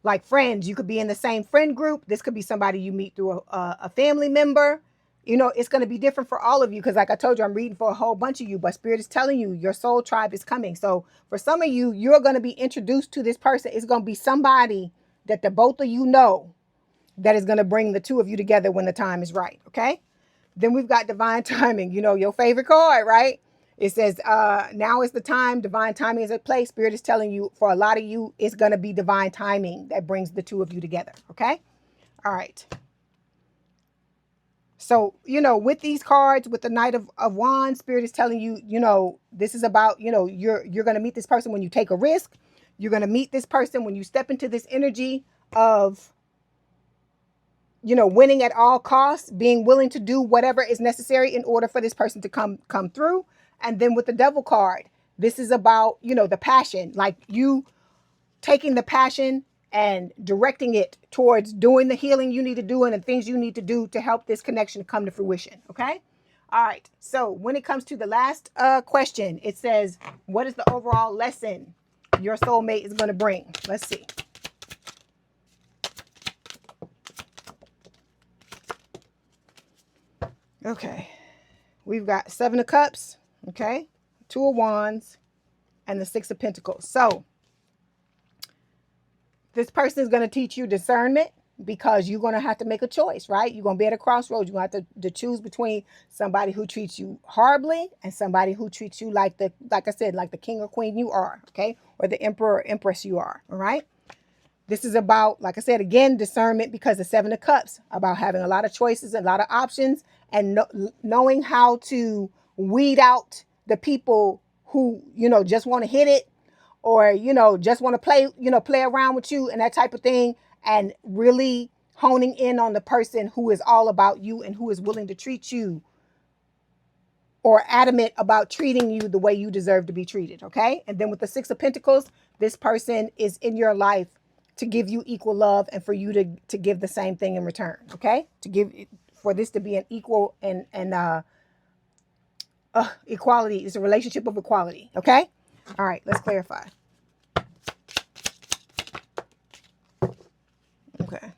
like friends. You could be in the same friend group. This could be somebody you meet through a family member. It's going to be different for all of you, because like I told you, I'm reading for a whole bunch of you, but Spirit is telling you your soul tribe is coming. So for some of you, you're going to be introduced to this person. It's going to be somebody that the both of you know, that is going to bring the two of you together when the time is right. Okay. Then we've got divine timing, your favorite card, right? It says, now is the time. Divine timing is at play. Spirit is telling you, for a lot of you, it's going to be divine timing that brings the two of you together. Okay. All right. So, with these cards, with the Knight of Wands, Spirit is telling you, this is about, you're going to meet this person when you take a risk. You're going to meet this person when you step into this energy of, winning at all costs, being willing to do whatever is necessary in order for this person to come through. And then with the Devil card, this is about, the passion, like you taking the passion and directing it towards doing the healing you need to do and the things you need to do to help this connection come to fruition. Okay. All right. So when it comes to the last question, it says, what is the overall lesson your soulmate is going to bring? Let's see. Okay. We've got Seven of Cups. Okay. Two of Wands and the Six of Pentacles. So this person is going to teach you discernment, because you're going to have to make a choice, right? You're going to be at a crossroads. You're going to have to choose between somebody who treats you horribly and somebody who treats you like I said, like the king or queen you are, okay? Or the emperor or empress you are, all right? This is about, like I said, again, discernment, because the Seven of Cups, about having a lot of choices, a lot of options, and knowing how to weed out the people who, just want to hit it, or, just want to play, play around with you and that type of thing, and really honing in on the person who is all about you and who is willing to treat you, or adamant about treating you the way you deserve to be treated. Okay. And then with the Six of Pentacles, this person is in your life to give you equal love, and for you to give the same thing in return. Okay. For this to be an equal and equality. It's a relationship of equality. Okay. All right. Let's clarify. Okay.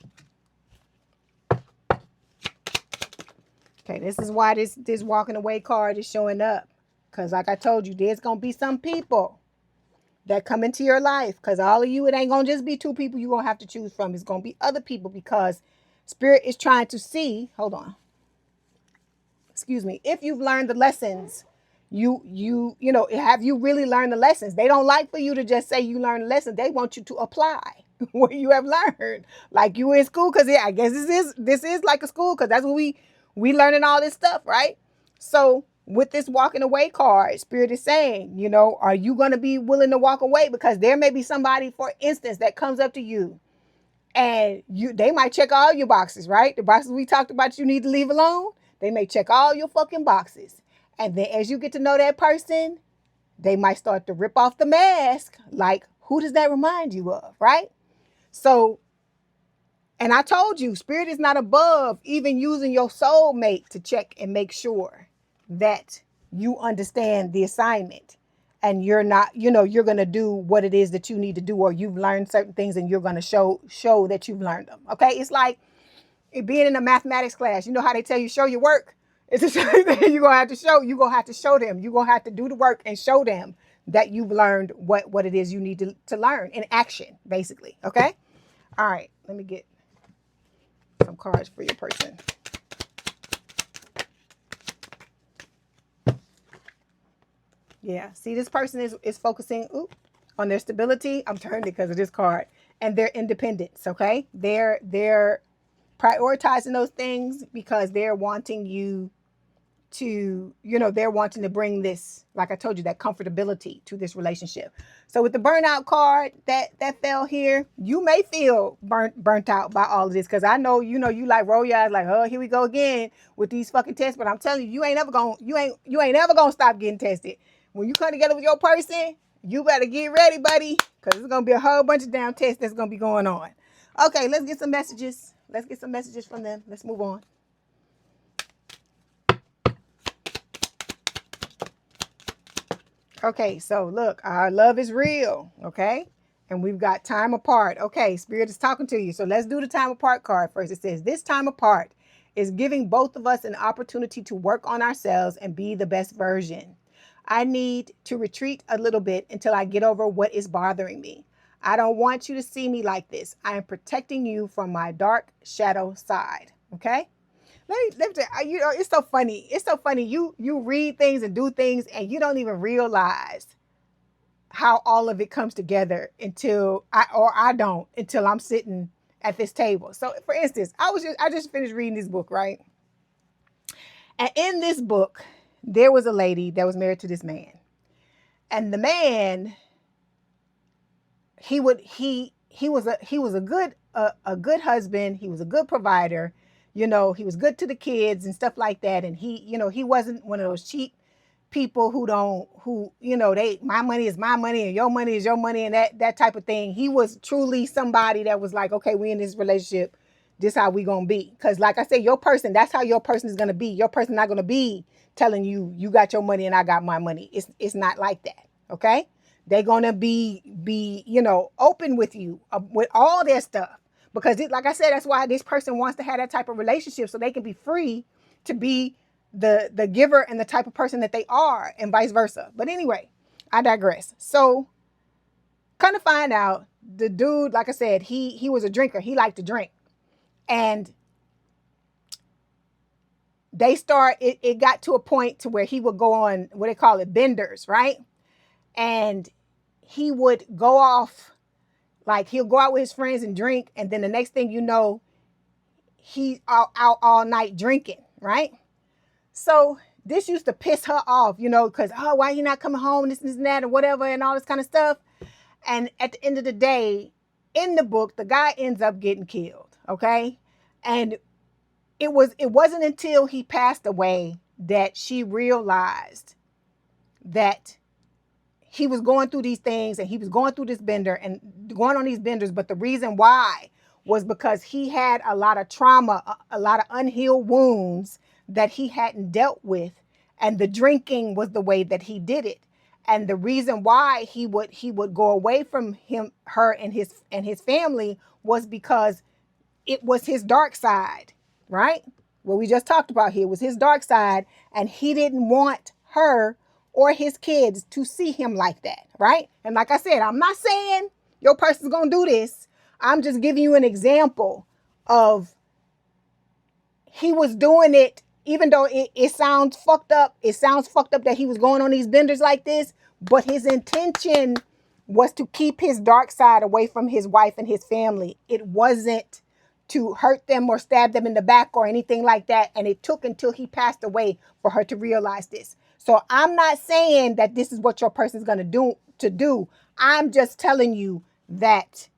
Okay, this is why this walking away card is showing up. Because like I told you, there's going to be some people that come into your life. Because all of you, it ain't going to just be two people you're going to have to choose from. It's going to be other people, because Spirit is trying to see. Hold on. Excuse me. If you've learned the lessons, have you really learned the lessons? They don't like for you to just say you learned the lesson. They want you to apply what you have learned. Like you in school, because I guess this is like a school, because that's what we learning all this stuff, right? So with this walking away card, Spirit is saying, are you going to be willing to walk away? Because there may be somebody, for instance, that comes up to you, and they might check all your boxes, right? The boxes we talked about you need to leave alone. They may check all your fucking boxes. And then as you get to know that person, they might start to rip off the mask. Like, who does that remind you of, right? So, and I told you, Spirit is not above even using your soulmate to check and make sure that you understand the assignment, and you're not, you're going to do what it is that you need to do, or you've learned certain things and you're going to show that you've learned them. Okay. It's like it being in a mathematics class. You know how they tell you show your work? It's the same thing. You're going to have to show them. You're going to have to do the work and show them that you've learned what it is you need to learn in action, basically. Okay. All right. Let me get some cards for your person. Yeah. See, this person is focusing on their stability. I'm turning it because of this card, and their independence. Okay. They're prioritizing those things because they're wanting you to, they're wanting to bring this, like I told you, that comfortability to this relationship. So with the burnout card that fell here, you may feel burnt out by all of this, because I know, you like roll your eyes like, oh, here we go again with these fucking tests. But I'm telling you, you ain't ever gonna stop getting tested. When you come together with your person, you better get ready, buddy, because there's gonna be a whole bunch of damn tests that's gonna be going on. Okay, let's get some messages. Let's get some messages from them. Let's move on. Okay, so look, our love is real, okay? And we've got time apart. Okay, Spirit is talking to you. So let's do the time apart card first. It says, this time apart is giving both of us an opportunity to work on ourselves and be the best version. I need to retreat a little bit until I get over what is bothering me. I don't want you to see me like this. I am protecting you from my dark shadow side, okay? It's so funny. It's so funny. You read things and do things, and you don't even realize how all of it comes together until I don't, until I'm sitting at this table. So for instance, I just finished reading this book, right? And in this book, there was a lady that was married to this man. And the man, he was a good husband. He was a good provider. He was good to the kids and stuff like that. And he wasn't one of those cheap people my money is my money and your money is your money and that type of thing. He was truly somebody that was like, okay, we in this relationship. This how we gonna be. Because like I said, your person, that's how your person is gonna be. Your person not gonna be telling you, you got your money and I got my money. It's not like that. Okay. They're gonna be open with you with all their stuff. Because like I said, that's why this person wants to have that type of relationship, so they can be free to be the giver and the type of person that they are, and vice versa. But anyway, I digress. So kind of find out the dude, like I said, he was a drinker. He liked to drink. And it got to a point to where he would go on what they call it, benders, right? And he would go off Like he'll go out with his friends and drink, and then the next thing you know, he's out all night drinking, right? So this used to piss her off, you know, because, oh, why he not coming home, this and that, or whatever, and all this kind of stuff. And at the end of the day, in the book, the guy ends up getting killed, okay? And it wasn't until he passed away that she realized that he was going through these things and he was going through this bender and going on these benders. But the reason why was because he had a lot of trauma, a lot of unhealed wounds that he hadn't dealt with. And the drinking was the way that he did it. And the reason why he would go away from her and his family was because it was his dark side, right? What we just talked about here was his dark side, and he didn't want her or his kids to see him like that, right? And like I said, I'm not saying your person's gonna do this. I'm just giving you an example of he was doing it, even though it sounds fucked up. It sounds fucked up that he was going on these benders like this, but his intention was to keep his dark side away from his wife and his family. It wasn't to hurt them or stab them in the back or anything like that. And it took until he passed away for her to realize this. So I'm not saying that this is what your person's going to do. I'm just telling you that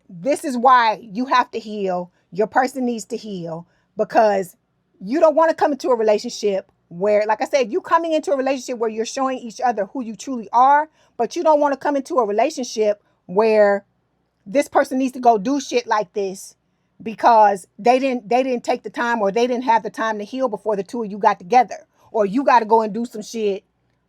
this is why you have to heal. Your person needs to heal, because you don't want to come into a relationship where, like I said, you coming into a relationship where you're showing each other who you truly are, but you don't want to come into a relationship where this person needs to go do shit like this because they didn't take the time, or they didn't have the time to heal before the two of you got together, or you got to go and do some shit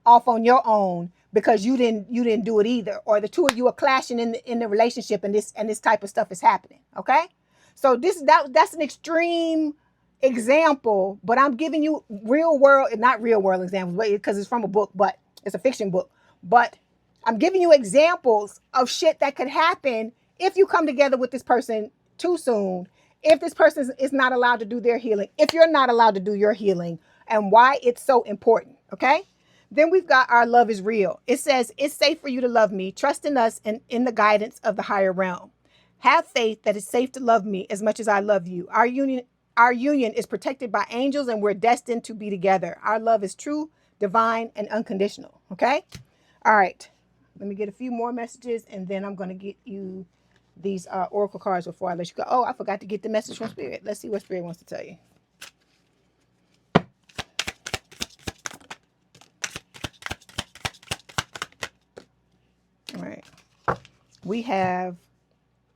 off on your own because you didn't do it either, or the two of you are clashing in the relationship, and this type of stuff is happening. Okay, so that's an extreme example, but I'm giving you real world, not real world examples, because it's from a book, but it's a fiction book. But I'm giving you examples of shit that could happen if you come together with this person too soon, if this person is not allowed to do their healing, if you're not allowed to do your healing, and why it's so important. Okay. Then we've got our love is real. It says, it's safe for you to love me. Trust in us and in the guidance of the higher realm. Have faith that it's safe to love me as much as I love you. Our union is protected by angels, and we're destined to be together. Our love is true, divine, and unconditional. Okay. All right. Let me get a few more messages, and then I'm going to get you these oracle cards before I let you go. Oh, I forgot to get the message from Spirit. Let's see what Spirit wants to tell you. All right. We have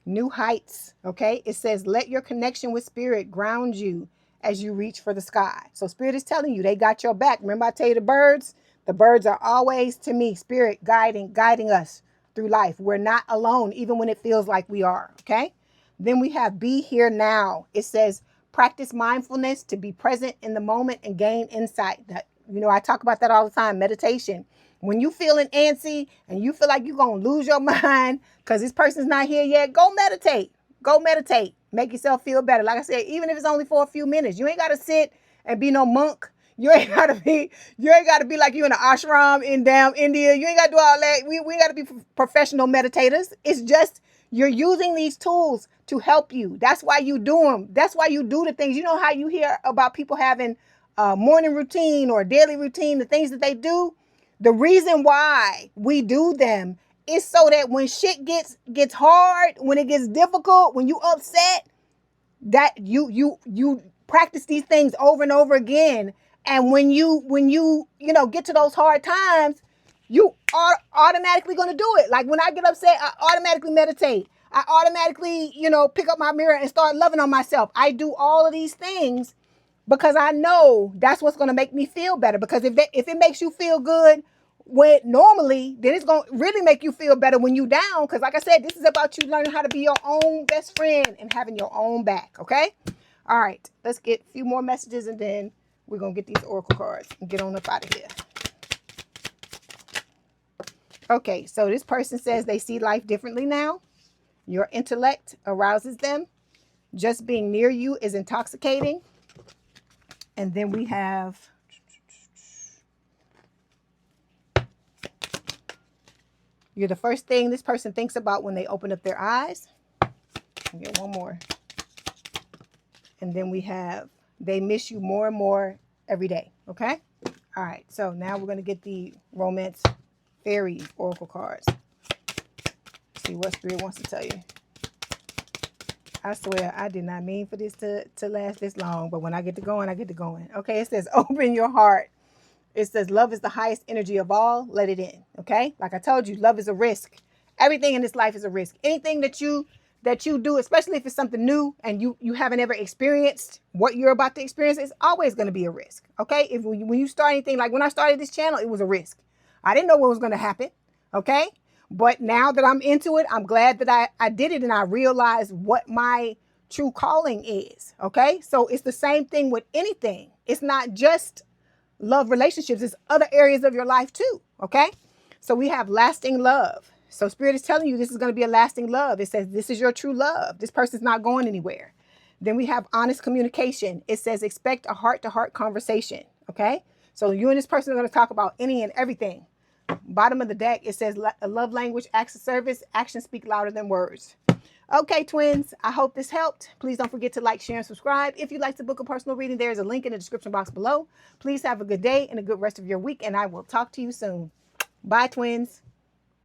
new heights. Okay. It says, let your connection with Spirit ground you as you reach for the sky. So Spirit is telling you they got your back. Remember I tell you the birds are always, to me, Spirit guiding us through life. We're not alone, even when it feels like we are. Okay. Then we have be here now. It says, practice mindfulness to be present in the moment and gain insight. That, I talk about that all the time. Meditation. When you feeling antsy and you feel like you're going to lose your mind because this person's not here yet, go meditate. Go meditate. Make yourself feel better. Like I said, even if it's only for a few minutes, you ain't got to sit and be no monk. You ain't got to be like you in an ashram in damn India. You ain't got to do all that. We got to be professional meditators. It's just you're using these tools to help you. That's why you do them. That's why you do the things. You know how you hear about people having a morning routine or a daily routine, the things that they do? The reason why we do them is so that when shit gets hard, when it gets difficult, when you upset, that you practice these things over and over again. And when you get to those hard times, you are automatically going to do it. Like when I get upset, I automatically meditate. I automatically, pick up my mirror and start loving on myself. I do all of these things because I know that's what's going to make me feel better. Because if it makes you feel good when normally, then it's going to really make you feel better when you down. Because like I said, this is about you learning how to be your own best friend and having your own back. Okay. All right. Let's get a few more messages, and then we're going to get these oracle cards and get on up out of here. Okay. So this person says they see life differently now. Your intellect arouses them. Just being near you is intoxicating. And then we have You're the first thing this person thinks about when they open up their eyes. I'll get one more. And then we have, they miss you more and more every day. Okay? All right. So now we're going to get the romance fairy oracle cards. See what Spirit wants to tell you. I swear, I did not mean for this to last this long. But when I get to going, I get to going. Okay? It says, open your heart. It says, love is the highest energy of all. Let it in. Okay? Like I told you, love is a risk. Everything in this life is a risk. Anything that you do, especially if it's something new and you haven't ever experienced what you're about to experience, it's always going to be a risk. Okay? When you start anything, like when I started this channel, it was a risk. I didn't know what was going to happen. Okay? But now that I'm into it, I'm glad that I did it and I realized what my true calling is. Okay? So it's the same thing with anything. It's not just love relationships, it's other areas of your life too. Okay? So we have lasting love. So Spirit is telling you this is going to be a lasting love. It says this is your true love. This person's not going anywhere. Then we have honest communication. It says expect a heart-to-heart conversation. Okay? So you and this person are going to talk about any and everything. Bottom of the deck, it says love language, acts of service, actions speak louder than words. Okay, twins, I hope this helped. Please don't forget to like, share, and subscribe. If you'd like to book a personal reading, there is a link in the description box below. Please have a good day and a good rest of your week, and I will talk to you soon. Bye, twins.